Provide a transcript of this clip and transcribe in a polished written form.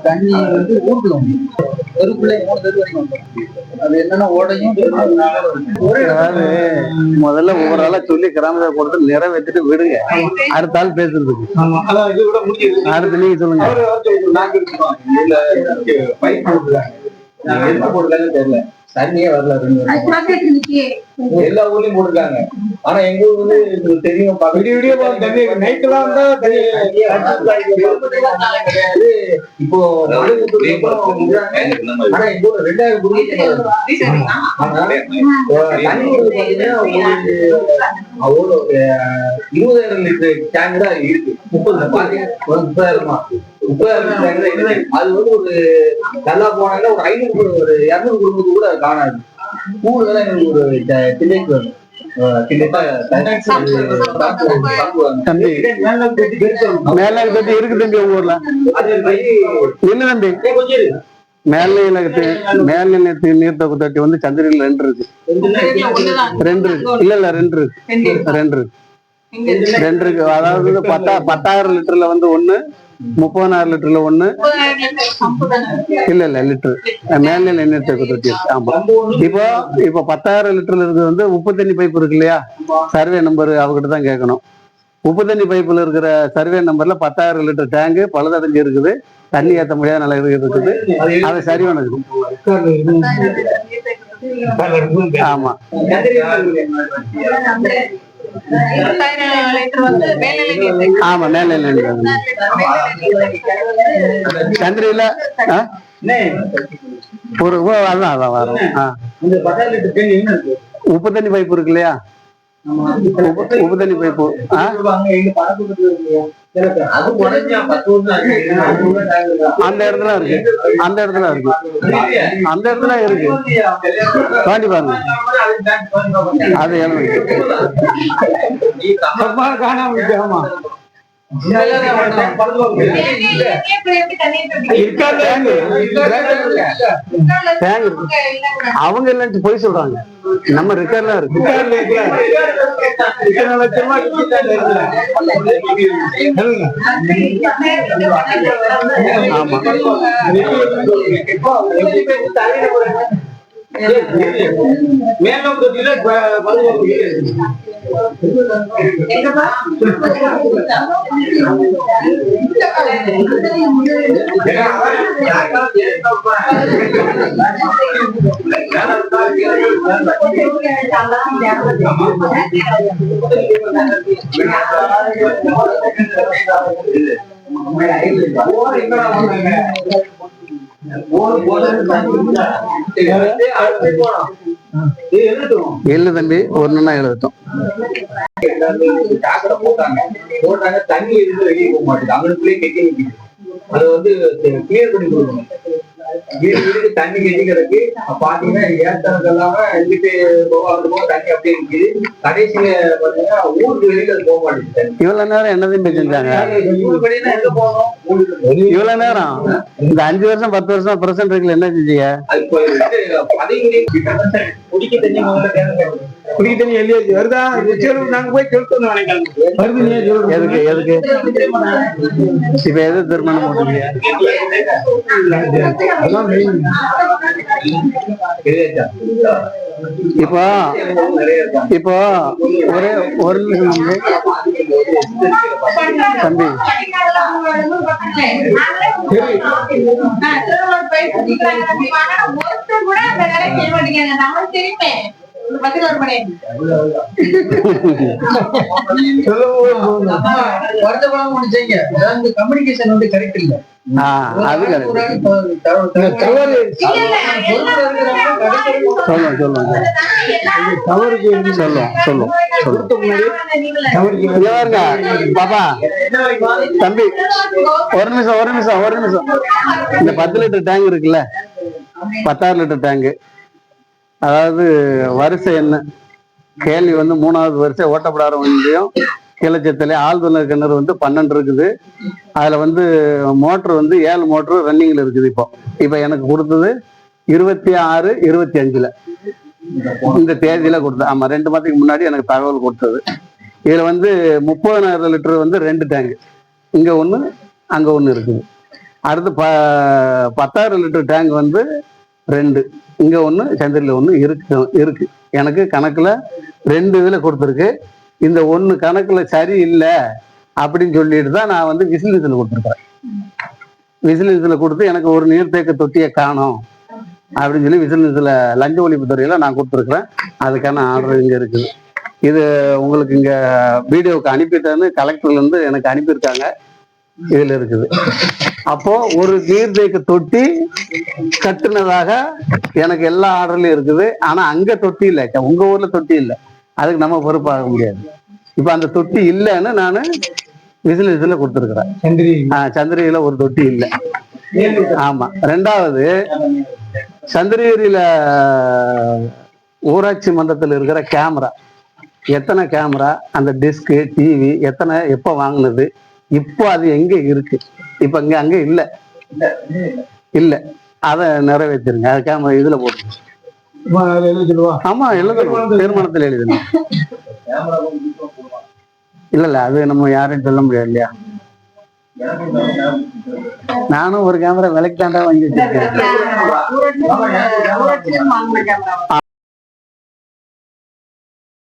தண்ணி வந்து ஊருக்குள்ள தெருக்குள்ளே 3 தெரு வரைக்கும் வந்துடும். அது என்னன்னா ஓடையும் அதாவது முதல்ல ஒவ்வொரு ஆளா சொல்லி கிராமத்தை பொறுத்து நிறைவேற்றிட்டு விடுங்க, அடுத்த ஆள் பேசுறதுக்கு. அடுத்து நீங்க சொல்லுங்க. தெரியல, தண்ணியே வரல. எல்லா ஊர்லயும் போட்டுருக்காங்க. ஆனா எங்க ஊர் வந்து தெரியும், நைட்லாம் கிடையாது. இப்போ ஆனா எங்க ஊர்ல 2000 அவ்வளோ 20,000 லிட்டர் டேங்க் தான் இருக்கு. 30,000 அது வந்து ஒரு நல்லா போனாங்க ஒரு 500 ஒரு 200 குடும்பத்துக்கு கூட காணாது. கூடுதலா எங்களுக்கு ஒரு திணைக்கு வரும். மேலாக தட்டி இருக்கு தம்பி உங்க ஊர்ல என்ன தம்பி? மேல்நிலையத்துக்கு நீர்த்தொகு தொட்டி வந்து சந்திரில 2 இருக்கு. 2 இருக்கு. இல்ல 2 இருக்கு. 2 இருக்கு. அதாவது 10,000 லிட்டர்ல வந்து 1, 30,000 லிட்டர்ல 1. இல்ல லிட்டர் மேல்நிலை நீர்த்தொகு தொட்டி இருக்கு. ஆமா, இப்போ 10,000 லிட்டர்ல இருக்கிறது வந்து உப்பு தண்ணி பைப் இருக்கு இல்லையா, சர்வே நம்பர் அவகிட்ட தான் கேட்கணும். உப்பு தண்ணி பைப்புல இருக்கிற சர்வே நம்பர்ல 10,000 லிட்டர் டேங்கு பழுதடைஞ்சு இருக்குது, தண்ணி ஏற்ற முடியாத நிலை இருக்குது. அது சரி பண்ணுது. ஆமா, ஆமா மேல்நிலை சந்திரியில ஒரு அதான் வரும். உப்பு தண்ணி பைப்பு இருக்கு இல்லையா, உப்பு தண்ணி பைப்பு அந்த இடத்துல இருக்கு. அந்த இடத்துல இருக்கு. அந்த இடத்துல இருக்கு. பாண்டி பாருங்க, அது காணாம. அவங்க எல்லாம் போய் சொல்றாங்க, நம்ம ரெக்கார்ட்லாம் இருக்கு. ஆமா, மேலும் எழு தம்பி ஒண்ணுன்னா எழுதட்டும். போட்டாங்க தண்ணி இருந்து வெளியே போக மாட்டேங்குது, அவங்களுக்குள்ளே கெட்டி நிற்குது. அதை வந்து கிளியர் பண்ணி கொடுக்கணும். வீட்டுக்கு தண்ணி கெட்டி கிடக்கு. பாத்தீங்கன்னா ஏத்தனது இல்லாம எங்கிட்டு போக தண்ணி அப்படியே இருக்குது. கடைசியில பாத்தீங்கன்னா ஊருக்கு வெளியில போக மாட்டேங்குது. இவ்வளவு நேரம் என்னதையும் செஞ்சாங்க. எங்க போகணும்? இவ்வளவு நேரம் இந்த 5 வருஷம் 10 வருஷம் பிரசன்ட் இருக்குல்ல, என்ன செஞ்சீங்க? குடிக்க தண்ணி குடிக்க தண்ணி எழுதி வருதா? நாங்க போய் கேட்கணும். எதுக்கு எதுக்கு இப்ப எது திருமணம் போட்டுருக்கீங்க? இப்போ இப்போ ஒரே ஒரு நிமிஷம் தம்பி, கம்யூனிகேஷன் வந்து கரெக்ட் இல்ல. பாப்பா தம்பி ஒரு நிமிஷம். இந்த 10 லிட்டர் டேங்க் இருக்குல்ல, 10,000 லிட்டர் டேங்கு, அதாவது வரிசை என்ன கேள்வி வந்து 3வது வரிசை ஓட்டப்படாத வண்டியும் கிளச்சத்துல ஆழ்துளை கிணறு வந்து 12 இருக்குது. அதுல வந்து மோட்டர் வந்து 7 மோட்டர் ரன்னிங்ல இருக்குது. இப்போ எனக்கு கொடுத்தது 26, 25 இந்த தேதியில கொடுத்தது. ஆமா, 2 மாதத்துக்கு முன்னாடி எனக்கு தகவல் கொடுத்தது. இதுல வந்து 30,000 லிட்டர் வந்து 2 டேங்கு, இங்க ஒண்ணு அங்க ஒண்ணு இருக்குது. அடுத்து 10,000 லிட்டர் டேங்க் வந்து 2, இங்க ஒண்ணு சந்திரில ஒண்ணு இருக்கு. எனக்கு கணக்குல 2 இதுல கொடுத்துருக்கு. இந்த ஒண்ணு கணக்குல சரி இல்லை அப்படின்னு சொல்லிட்டு தான் நான் வந்து விசிலன்ஸ்ல கொடுத்துருக்கேன். விசிலன்ஸ்ல கொடுத்து எனக்கு ஒரு நீர்த்தேக்க தொட்டியை காணோம் அப்படின்னு சொல்லி விசிலன்ஸ்ல லஞ்ச ஒழிப்பு துறையில நான் கொடுத்துருக்குறேன். அதுக்கான ஆர்டர் இங்க இருக்குது. இது உங்களுக்கு இங்க வீடியோவுக்கு அனுப்பிட்டேன்னு கலெக்டர்ல இருந்து எனக்கு அனுப்பியிருக்காங்க. இதுல இருக்குது. அப்போ ஒரு நீர்த்தேக்க தொட்டி கட்டுனதாக எனக்கு எல்லா ஆர்டர்லயும் இருக்குது. ஆனா அங்க தொட்டி இல்லை, உங்க ஊர்ல தொட்டி இல்லை, அதுக்கு நம்ம பொறுப்பாக முடியாது. இப்ப அந்த தொட்டி இல்லைன்னு நானு விசிலன்ஸ்ல கொடுத்துருக்குறேன். சந்திரகிரியில ஒரு தொட்டி இல்லை. ஆமா. 2வது, சந்திரகிரியில ஊராட்சி மன்றத்தில் இருக்கிற கேமரா, எத்தனை கேமரா, அந்த டிஸ்கு டிவி எத்தனை, எப்ப வாங்கினது, இப்போ அது எங்க இருக்கு, இப்ப அங்க இல்ல இல்ல, அதை நிறைவேற்றிருங்க. அது கேமரா இதுல போட்டு. ஆமா, எழுதணும், தீர்மானத்தில் எழுதணும். இல்ல அது நம்ம யாரையும் சொல்ல முடியாது இல்லையா. நானும் ஒரு கேமரா விலைக்கு தாண்டா வாங்கி வச்சிருக்கேன்.